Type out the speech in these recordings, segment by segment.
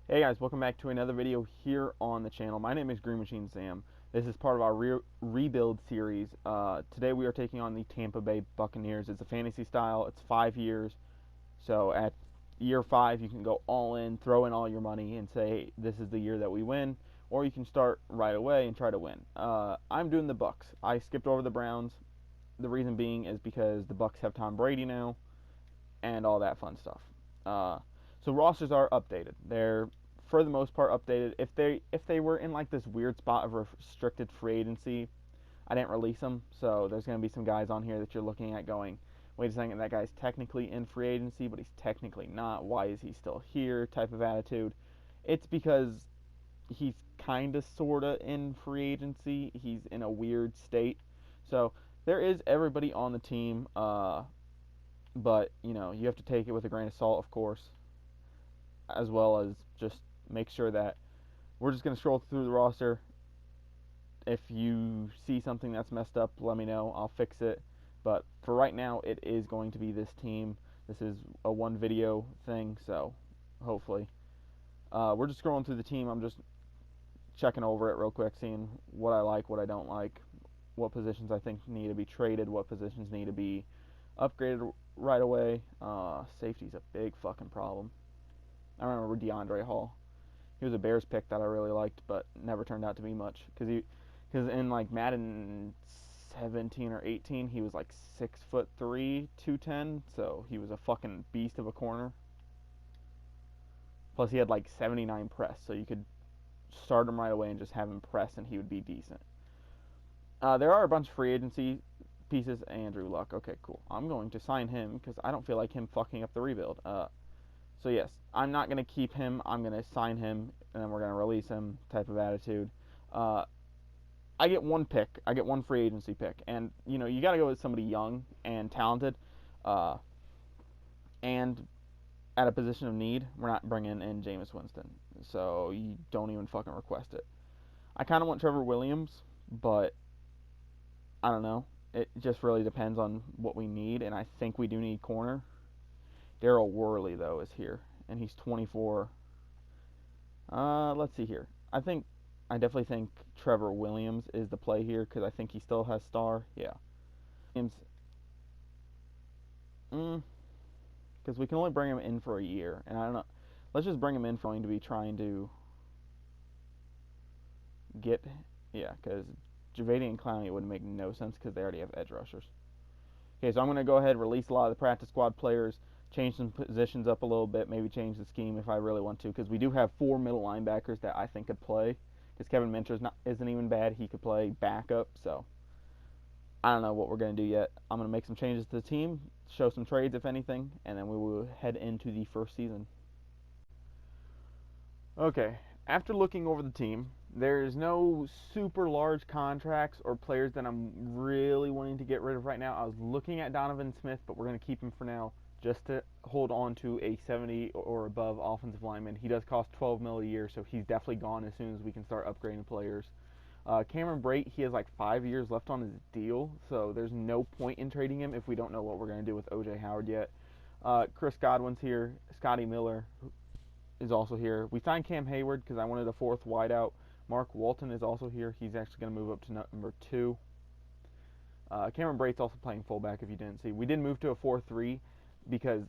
Hey guys, welcome back to another video here on the channel. My name is Green Machine Sam. This is part of our rebuild series. Today we are taking on the Tampa Bay Buccaneers. It's a fantasy style. It's 5 years. So at year 5 you can go all in, throw in all your money and say, hey, this is the year that we win. Or you can start right away and try to win. I'm doing the Bucs. I skipped over the Browns. The reason being is because the Bucs have Tom Brady now and all that fun stuff. So rosters are updated. They're for the most part updated. If they were in like this weird spot of restricted free agency, I didn't release them. So there's going to be some guys on here that you're looking at going, wait a second, that guy's technically in free agency, but he's technically not. Why is he still here? Type of attitude. It's because he's kind of sorta in free agency. He's in a weird state. So there is everybody on the team. But you have to take it with a grain of salt, of course, as well as just make sure that we're just going to scroll through the roster. If you see something that's messed up, let me know. I'll fix it. But for right now, it is going to be this team. This is a one video thing, so hopefully. We're just scrolling through the team. I'm just checking over it real quick, seeing what I like, what I don't like, what positions I think need to be traded, what positions need to be upgraded right away. Safety's a big fucking problem. I remember DeAndre Hall. He was a Bears pick that I really liked, but never turned out to be much. Because in like Madden 17 or 18, he was like 6'3", 210. So he was a fucking beast of a corner. Plus he had like 79 press, so you could start him right away and just have him press, and he would be decent. There are a bunch of free agency pieces. Andrew Luck. Okay, cool. I'm going to sign him because I don't feel like him fucking up the rebuild. So yes, I'm not going to keep him. I'm going to sign him, and then we're going to release him type of attitude. I get one pick. I get one free agency pick. And, you got to go with somebody young and talented. And at a position of need, we're not bringing in Jameis Winston. So you don't even fucking request it. I kind of want Trevor Williams, but I don't know. It just really depends on what we need, and I think we do need corner. Daryl Worley, though, is here, and he's 24. Let's see here. I definitely think Trevor Williams is the play here because I think he still has star. Yeah. Williams, because we can only bring him in for a year, and I don't know. Let's just bring him in for going to be trying to get, yeah, because Javady and Clowney would make no sense because they already have edge rushers. Okay, so I'm going to go ahead and release a lot of the practice squad players, change some positions up a little bit, maybe change the scheme if I really want to, because we do have 4 middle linebackers that I think could play. Because Kevin Minter isn't even bad. He could play backup, so I don't know what we're going to do yet. I'm going to make some changes to the team, show some trades if anything, and then we will head into the first season. Okay, after looking over the team, there's no super large contracts or players that I'm really wanting to get rid of right now. I was looking at Donovan Smith, but we're going to keep him for now just to hold on to a 70 or above offensive lineman. He does cost $12 million a year, so he's definitely gone as soon as we can start upgrading players. Cameron Brate, he has like 5 years left on his deal, so there's no point in trading him if we don't know what we're going to do with O.J. Howard yet. Chris Godwin's here. Scotty Miller is also here. We signed Cam Hayward because I wanted a 4th wideout. Mark Walton is also here. He's actually going to move up to number 2. Cameron Brate's also playing fullback if you didn't see. We did move to a 4-3 because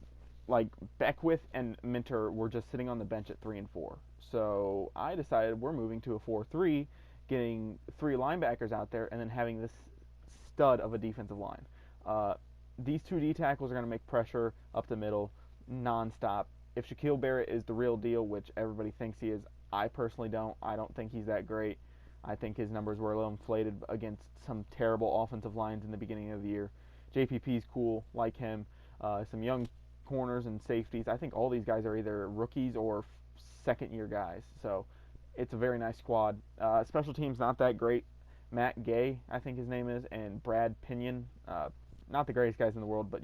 like Beckwith and Minter were just sitting on the bench at 3 and 4. So I decided we're moving to a 4-3, getting 3 linebackers out there and then having this stud of a defensive line. These 2 D tackles are going to make pressure up the middle nonstop. If Shaquille Barrett is the real deal, which everybody thinks he is, I personally don't. I don't think he's that great. I think his numbers were a little inflated against some terrible offensive lines in the beginning of the year. JPP's cool, like him. Some young corners and safeties. I think all these guys are either rookies or second-year guys. So it's a very nice squad. Special teams not that great. Matt Gay, I think his name is, and Brad Pinion. Not the greatest guys in the world, but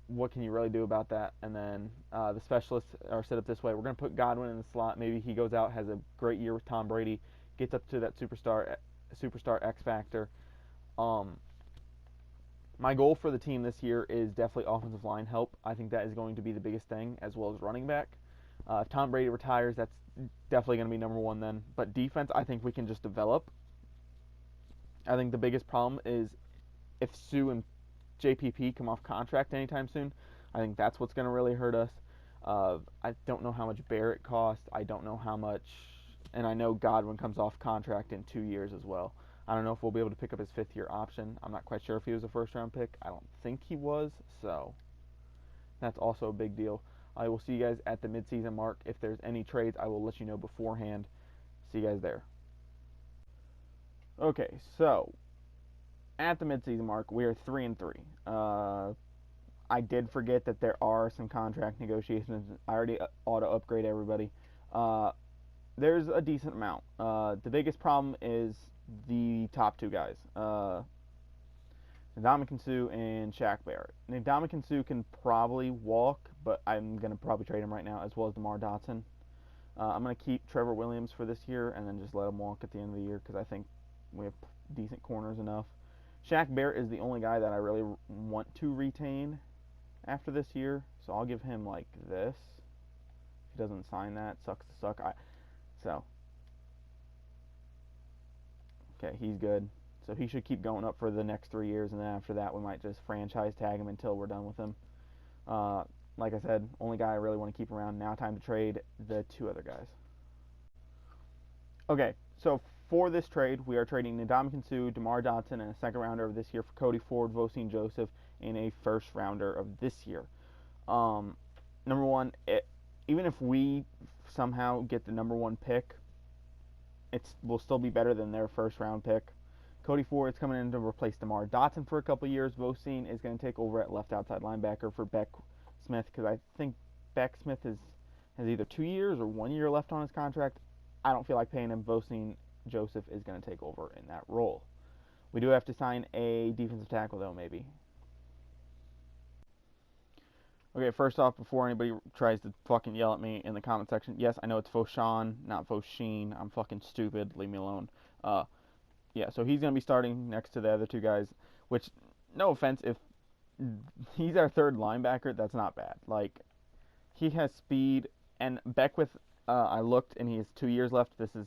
what can you really do about that? And then the specialists are set up this way. We're going to put Godwin in the slot. Maybe he goes out, has a great year with Tom Brady, gets up to that superstar X factor. My goal for the team this year is definitely offensive line help. I think that is going to be the biggest thing, as well as running back. If Tom Brady retires, that's definitely going to be number one then. But defense, I think we can just develop. I think the biggest problem is if Sue and JPP come off contract anytime soon. I think that's what's going to really hurt us. I don't know how much Barrett costs. I don't know how much, and I know Godwin comes off contract in 2 years as well. I don't know if we'll be able to pick up his 5th-year option. I'm not quite sure if he was a first-round pick. I don't think he was, so that's also a big deal. I will see you guys at the midseason mark. If there's any trades, I will let you know beforehand. See you guys there. Okay, so at the midseason mark, we are 3-3. I did forget that there are some contract negotiations. I already auto upgrade everybody. There's a decent amount. The biggest problem is the top 2 guys, Ndamukong Suh and Shaq Barrett. Ndamukong Suh can probably walk, but I'm going to probably trade him right now, as well as DeMar Dotson. I'm going to keep Trevor Williams for this year and then just let him walk at the end of the year because I think we have decent corners enough. Shaq Barrett is the only guy that I really want to retain after this year, so I'll give him like this. If he doesn't sign that, sucks to suck. Okay, he's good. So he should keep going up for the next 3 years, and then after that we might just franchise tag him until we're done with him. Like I said, only guy I really want to keep around. Now time to trade the 2 other guys. Okay, so for this trade, we are trading Ndamukong Suh, DeMar Dotson, and a 2nd rounder of this year for Cody Ford, Vosine Joseph, and a 1st rounder of this year. Number one, even if we somehow get the number 1 pick, it will still be better than their 1st round pick. Cody Ford is coming in to replace DeMar Dotson for a couple years. Vosine is going to take over at left outside linebacker for Beck Smith, because I think Beck Smith has either 2 years or 1 year left on his contract. I don't feel like paying him. Vosine Joseph is going to take over in that role. We do have to sign a defensive tackle, though, maybe. Okay, first off, before anybody tries to fucking yell at me in the comment section, yes, I know it's Foshan, not Fosheen. I'm fucking stupid. Leave me alone. Yeah, so he's going to be starting next to the other 2 guys, which, no offense, if he's our 3rd linebacker, that's not bad. Like, he has speed, and Beckwith, I looked, and he has 2 years left. This is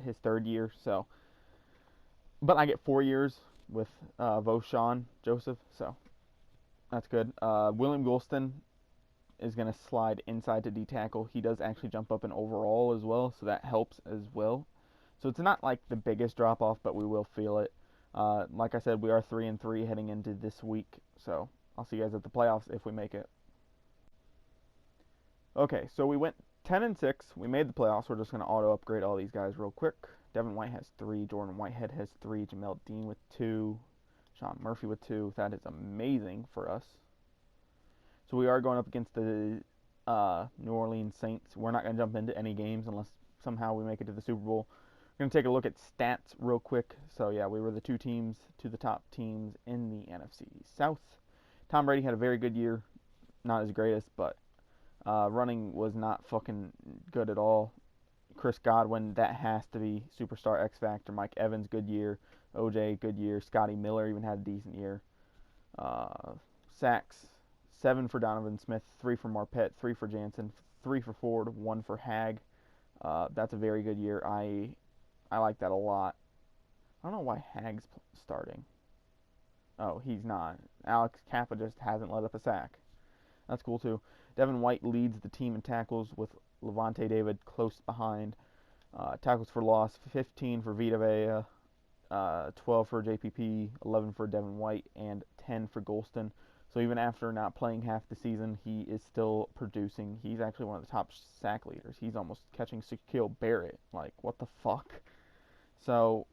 his 3rd year, so. But I get 4 years with Voshan Joseph, so that's good. William Golston is going to slide inside to D-tackle. He does actually jump up in overall as well, so that helps as well. So it's not like the biggest drop-off, but we will feel it. Like I said, we are 3-3 heading into this week, so I'll see you guys at the playoffs if we make it. Okay, so we went 10-6. We made the playoffs. We're just going to auto-upgrade all these guys real quick. Devin White has 3. Jordan Whitehead has 3. Jamel Dean with 2. Sean Murphy with 2. That is amazing for us. So we are going up against the New Orleans Saints. We're not going to jump into any games unless somehow we make it to the Super Bowl. We're going to take a look at stats real quick. So, yeah, we were the 2 teams to the top teams in the NFC South. Tom Brady had a very good year. Not his greatest, but running was not fucking good at all. Chris Godwin, that has to be superstar X Factor. Mike Evans, good year. OJ, good year. Scotty Miller even had a decent year. Sacks, 7 for Donovan Smith, 3 for Marpet, 3 for Jansen, 3 for Ford, 1 for Hag. That's a very good year. I like that a lot. I don't know why Hag's starting. Oh, he's not. Alex Kappa just hasn't let up a sack. That's cool too. Devin White leads the team in tackles with Levante David close behind. Tackles for loss, 15 for Vita Vea, 12 for JPP, 11 for Devin White, and 10 for Golston. So even after not playing half the season, he is still producing. He's actually one of the top sack leaders. He's almost catching Shaquille Barrett. Like, what the fuck? So,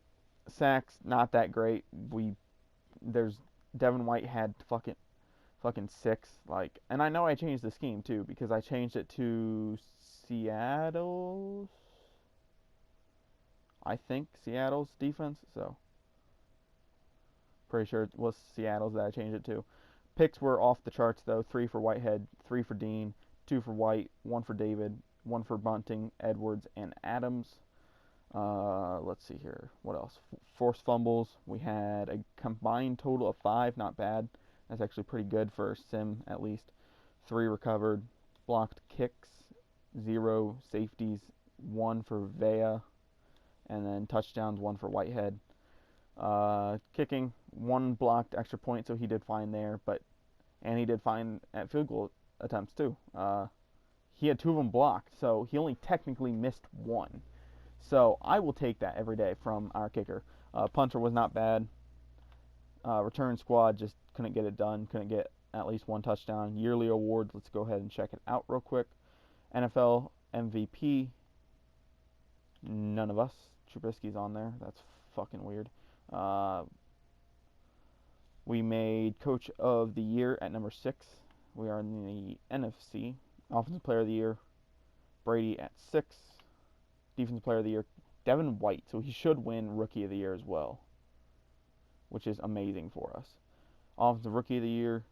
sacks, not that great. Devin White had fucking 6. Like, and I know I changed the scheme too because I changed it to Seattle's defense. So, pretty sure it was Seattle's that I changed it to. Picks were off the charts though. 3 for Whitehead, 3 for Dean, 2 for White, 1 for David, 1 for Bunting, Edwards, and Adams. Let's see here. What else? Forced fumbles. We had a combined total of 5. Not bad. That's actually pretty good for a sim, at least. 3 recovered. Blocked kicks. 0 safeties, 1 for Vea, and then touchdowns, 1 for Whitehead. Kicking, 1 blocked extra point, so he did fine there, and he did fine at field goal attempts too. He had 2 of them blocked, so he only technically missed 1. So I will take that every day from our kicker. Punter was not bad. Return squad just couldn't get it done, couldn't get at least 1 touchdown. Yearly awards, let's go ahead and check it out real quick. NFL MVP, none of us. Trubisky's on there. That's fucking weird. We made Coach of the Year at number 6. We are in the NFC. Offensive Player of the Year, Brady at 6. Defensive Player of the Year, Devin White. So he should win Rookie of the Year as well, which is amazing for us. Offensive Rookie of the Year,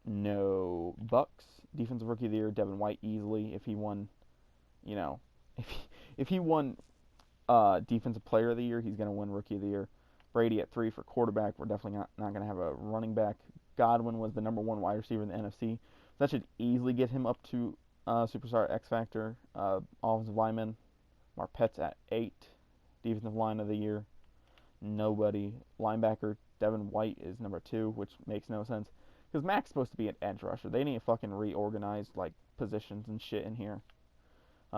no Bucks. Defensive Rookie of the Year, Devin White easily. If he won, if he won Defensive Player of the Year, he's going to win Rookie of the Year. Brady at 3 for quarterback. We're definitely not going to have a running back. Godwin was the number 1 wide receiver in the NFC. That should easily get him up to Superstar X Factor. Offensive lineman, Marpet's at 8. Defensive line of the year, nobody. Linebacker, Devin White is number 2, which makes no sense. Because Mac's supposed to be an edge rusher. They need to fucking reorganize positions and shit in here.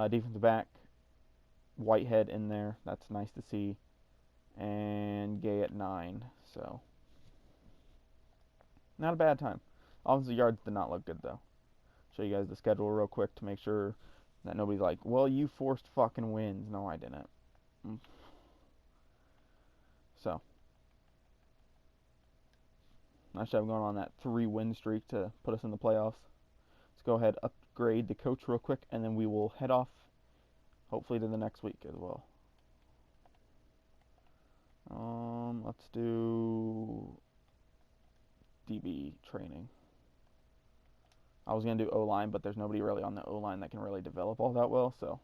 Defensive back, Whitehead in there. That's nice to see. And Gay at 9. So, not a bad time. Offensive yards did not look good, though. Show you guys the schedule real quick to make sure that nobody's like, well, you forced fucking wins. No, I didn't. So, nice job going on that 3-win streak to put us in the playoffs. Let's go ahead, upgrade the coach real quick, and then we will head off, hopefully, to the next week as well. Let's do DB training. I was going to do O-line, but there's nobody really on the O-line that can really develop all that well, so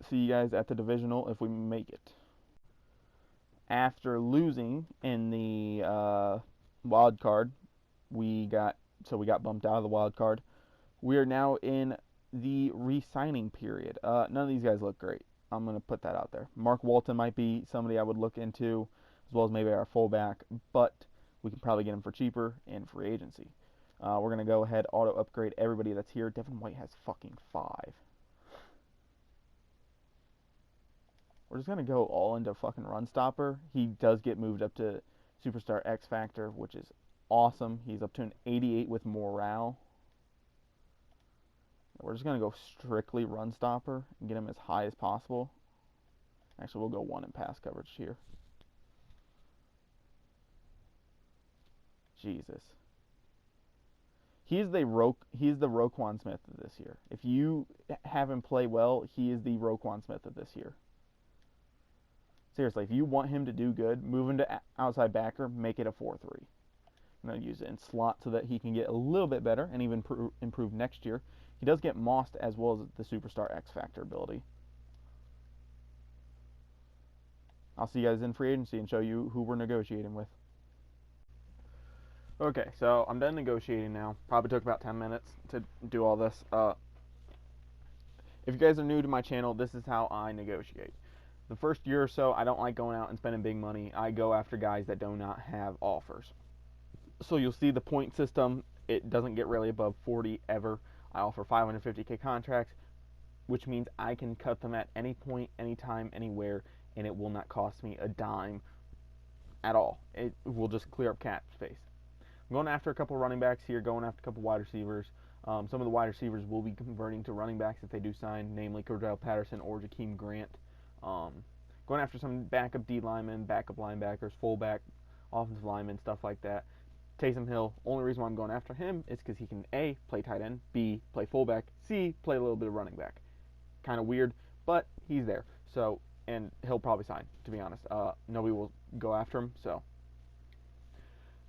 see you guys at the divisional if we make it. After losing in the wild card, we got bumped out of the wild card. We are now in the re-signing period. None of these guys look great. I'm going to put that out there. Mark Walton might be somebody I would look into, as well as maybe our fullback, but we can probably get him for cheaper in free agency. We're going to go ahead, auto-upgrade everybody that's here. Devin White has fucking 5. We're just going to go all into fucking run stopper. He does get moved up to Superstar X Factor, which is awesome. He's up to an 88 with morale. We're just going to go strictly run stopper and get him as high as possible. Actually, we'll go 1 in pass coverage here. Jesus. He's the Roquan Smith of this year. If you have him play well, he is the Roquan Smith of this year. Seriously, if you want him to do good, move him to outside backer, make it a 4-3. I'm going to use it in slot so that he can get a little bit better and even improve next year. He does get mossed as well as the Superstar X Factor ability. I'll see you guys in free agency and show you who we're negotiating with. Okay, so I'm done negotiating now. Probably took about 10 minutes to do all this. If you guys are new to my channel, this is how I negotiate. The first year or so, I don't like going out and spending big money. I go after guys that do not have offers. So you'll see the point system. It doesn't get really above 40 ever. I offer 550K contracts, which means I can cut them at any point, anytime, anywhere, and it will not cost me a dime at all. It will just clear up cap space. I'm going after a couple running backs here, going after a couple wide receivers. Some of the wide receivers will be converting to running backs if they do sign, namely Cordell Patterson or Jakeem Grant. Going after some backup D linemen, backup linebackers, fullback, offensive linemen, stuff like that. Taysom Hill, only reason why I'm going after him is because he can A, play tight end, B, play fullback, C, play a little bit of running back. Kind of weird, but he's there. So, and he'll probably sign, to be honest. Nobody will go after him, so.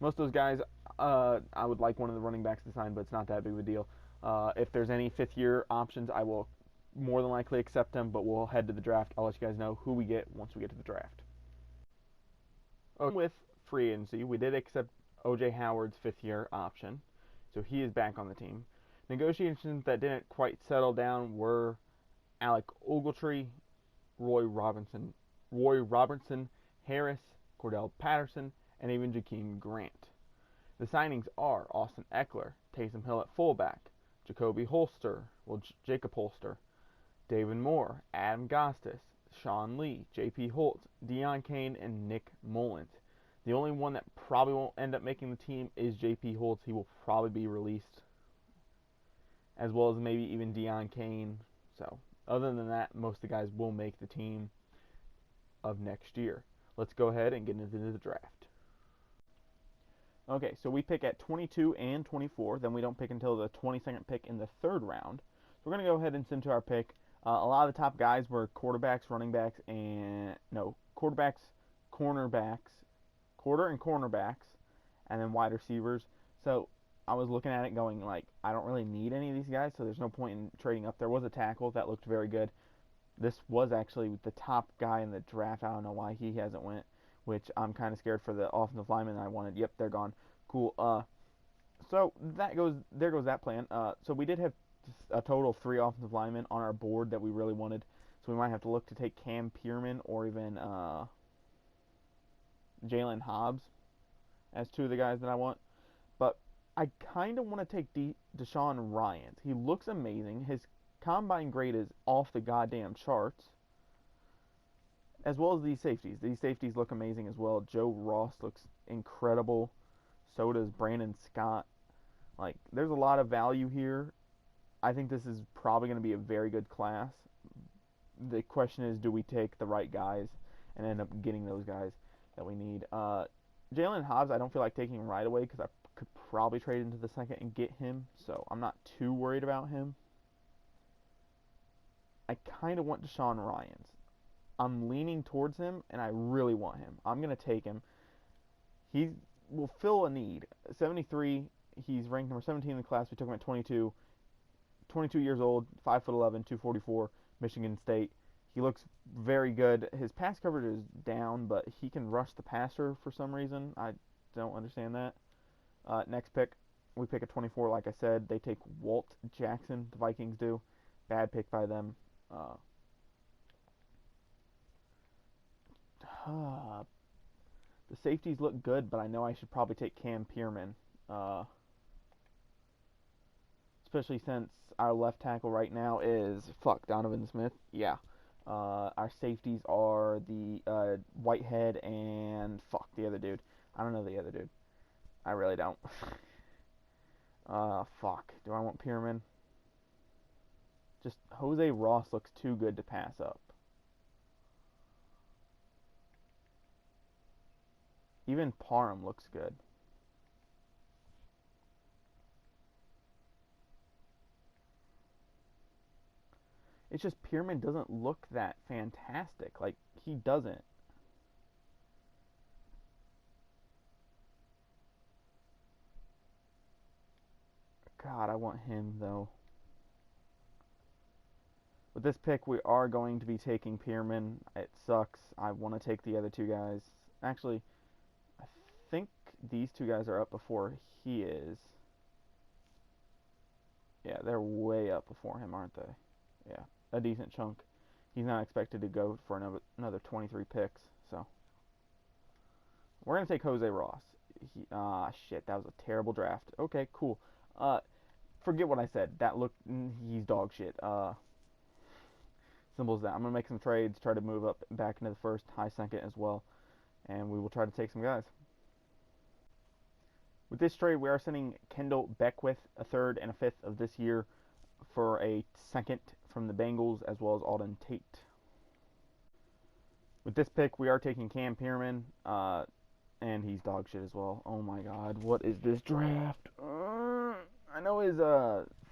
Most of those guys, I would like one of the running backs to sign, but it's not that big of a deal. If there's any fifth-year options, I will more than likely accept them, but we'll head to the draft. I'll let you guys know who we get once we get to the draft. With free agency, we did accept O.J. Howard's fifth-year option, so he is back on the team. Negotiations that didn't quite settle down were Alec Ogletree, Roy Robertson, Harris, Cordell Patterson, and even Jakeem Grant. The signings are Austin Eckler, Taysom Hill at fullback, Jacob Holster, David Moore, Adam Gostis, Sean Lee, J.P. Holt, Deion Kane, and Nick Mullins. The only one that probably won't end up making the team is J.P. Holt. He will probably be released, as well as maybe even Deion Kane. So, other than that, most of the guys will make the team of next year. Let's go ahead and get into the draft. Okay, so we pick at 22 and 24. Then we don't pick until the 22nd pick in the third round. So we're going to go ahead and send to our pick. A lot of the top guys were quarterbacks, running backs, quarterbacks, quarter and cornerbacks, and then wide receivers. So I was looking at it going like, I don't really need any of these guys, so there's no point in trading up. There was a tackle that looked very good. This was actually the top guy in the draft. I don't know why he hasn't went, which I'm kind of scared for the offensive lineman I wanted. Yep, they're gone. Cool. So there goes that plan. So we did have a total of 3 offensive linemen on our board that we really wanted. So we might have to look to take Cam Pierman or even Jalen Hobbs as 2 of the guys that I want. But I kind of want to take Deshaun Ryans. He looks amazing. His combine grade is off the goddamn charts, as well as these safeties. These safeties look amazing as well. Joe Ross looks incredible. So does Brandon Scott. Like, there's a lot of value here. I think this is probably going to be a very good class. The question is, do we take the right guys and end up getting those guys that we need? Jalen Hobbs, I don't feel like taking right away because I could probably trade into the second and get him. So I'm not too worried about him. I kind of want Deshaun Ryans. I'm leaning towards him, and I really want him. I'm going to take him. He will fill a need. 73, he's ranked number 17 in the class. We took him at 22. 22 years old, 5'11", 244, Michigan State. He looks very good. His pass coverage is down, but he can rush the passer for some reason. I don't understand that. Next pick, we pick at 24, like I said. They take Walt Jackson, the Vikings do. Bad pick by them. The safeties look good, but I know I should probably take Cam Pierman. Especially since our left tackle right now is, Donovan Smith. Yeah. Our safeties are the Whitehead and, the other dude. I don't know the other dude. I really don't. Do I want Pierman? Just Jose Ross looks too good to pass up. Even Parham looks good. It's just Pierman doesn't look that fantastic. Like, he doesn't. God, I want him, though. With this pick, we are going to be taking Pierman. It sucks. I want to take the other 2 guys. Actually, I think these 2 guys are up before he is. Yeah, they're way up before him, aren't they? Yeah, a decent chunk. He's not expected to go for another 23 picks, so. We're going to take Jose Ross. Shit, that was a terrible draft. Okay, cool. Forget what I said. He's dog shit. Simple as that. I'm going to make some trades, try to move up back into the first, high second as well, and we will try to take some guys. With this trade, we are sending Kendall Beckwith, a 3rd and a 5th of this year, for a 2nd from the Bengals, as well as Alden Tate. With this pick, we are taking Cam Pierman, and he's dog shit as well. Oh my god, what is this draft? I know his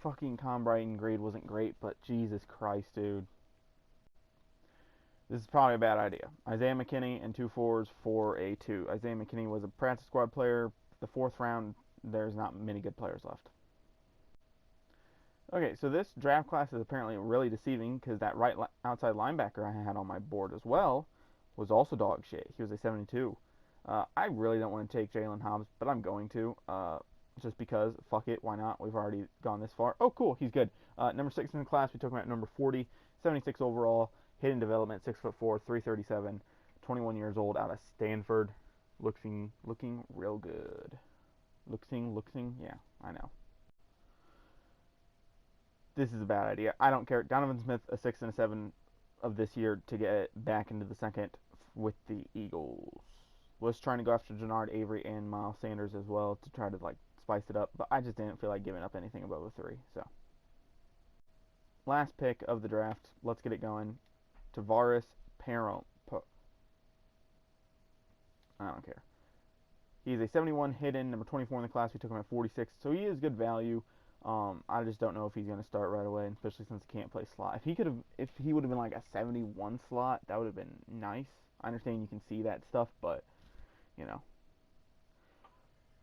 fucking combine grade wasn't great, but Jesus Christ, dude. This is probably a bad idea. Isaiah McKinney and 2 4s for a 2. Isaiah McKinney was a practice squad player. The 4th round, there's not many good players left. Okay, so this draft class is apparently really deceiving because that right outside linebacker I had on my board as well was also dog shit. He was a 72. I really don't want to take Jalen Hobbs, but I'm going to. just because, fuck it, why not? We've already gone this far. Oh, cool, he's good. Number 6 in the class, we took him at number 40, 76 overall, hidden development, 6'4", 337, 21 years old, out of Stanford, looking real good. Looking, yeah, I know. This is a bad idea. I don't care. Donovan Smith, a 6 and a 7 of this year to get back into the second with the Eagles. Was trying to go after Jannard Avery and Miles Sanders as well to try to like spice it up, but I just didn't feel like giving up anything above a 3. So last pick of the draft. Let's get it going. Tavares Perron. I don't care. He's a 71 hidden, number 24 in the class. We took him at 46, so he is good value. I just don't know if he's going to start right away, especially since he can't play slot. If he would have been like a 71 slot, that would have been nice. I understand you can see that stuff, but you know,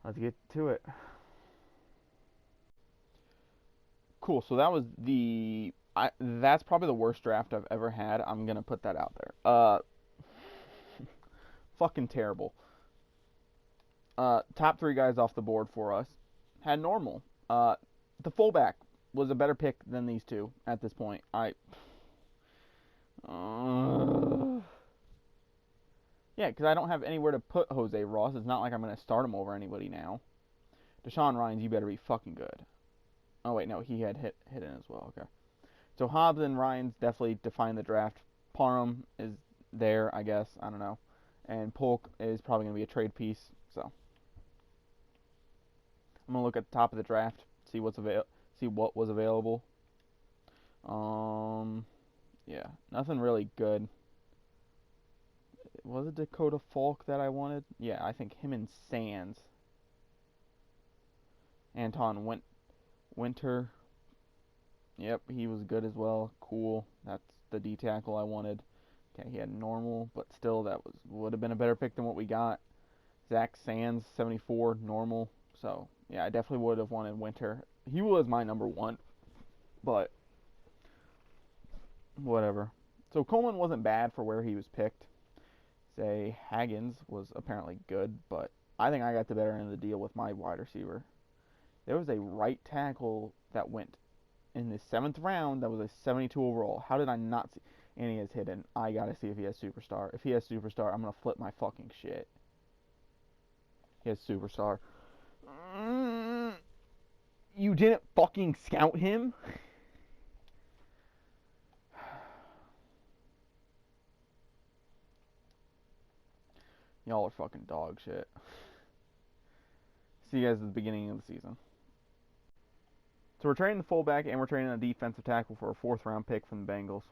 let's get to it. Cool. So that was that's probably the worst draft I've ever had. I'm gonna put that out there. Fucking terrible. Top 3 guys off the board for us had normal. The fullback was a better pick than these two at this point. Yeah, because I don't have anywhere to put Jose Ross. It's not like I'm going to start him over anybody now. Deshaun Ryans, you better be fucking good. Oh, wait, no, he had hit in as well. Okay. So Hobbs and Ryans definitely define the draft. Parham is there, I guess. I don't know. And Polk is probably going to be a trade piece. So I'm going to look at the top of the draft, see what was available. Yeah, nothing really good. Was it Dakota Falk that I wanted? Yeah, I think him and Sands. Anton Winter. Yep, he was good as well. Cool. That's the D tackle I wanted. Okay, he had normal, but still that would have been a better pick than what we got. Zach Sands, 74, normal. So, yeah, I definitely would have wanted Winter. He was my number 1, but whatever. So Coleman wasn't bad for where he was picked. Say Haggins was apparently good, but I think I got the better end of the deal with my wide receiver. There was a right tackle that went in the 7th round that was a 72 overall. How did I not see? And he is hidden. I gotta see if he has superstar. If he has superstar, I'm gonna flip my fucking shit. He has superstar. You didn't fucking scout him? Y'all are fucking dog shit. See you guys at the beginning of the season. So we're trading the fullback and we're trading a defensive tackle for a 4th round pick from the Bengals.